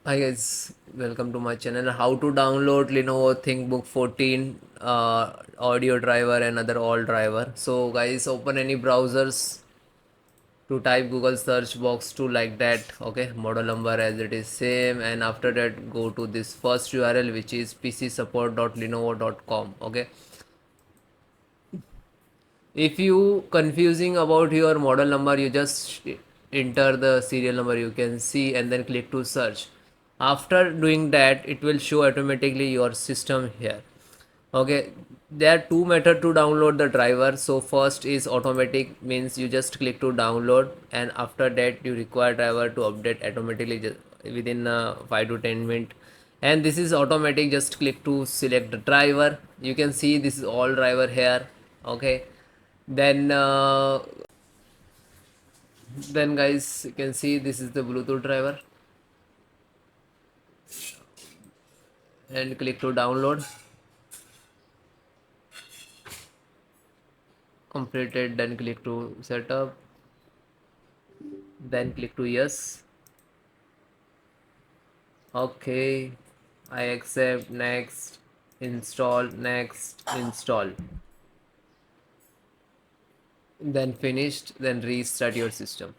Hi guys, welcome to my channel. How to download Lenovo ThinkBook 14 audio driver and other all driver. So guys, open any browsers to type Google search box to like that. Okay, model number as it is same, and after that go to this first URL which is pcsupport.lenovo.com. Okay, if you confusing about your model number, you just enter the serial number you can see and then click to search. After doing that, it will show automatically your system here. Okay, there are two methods to download the driver. So first is automatic, means you just click to download, and after that you require driver to update automatically within 5 to 10 minutes. And this is automatic, just click to select the driver. You can see this is all driver here. Okay, then guys, you can see this is the Bluetooth driver, and click to download. Completed, then click to setup, then click to yes. Okay, I accept, next, install, next, install, then finished, then restart your system.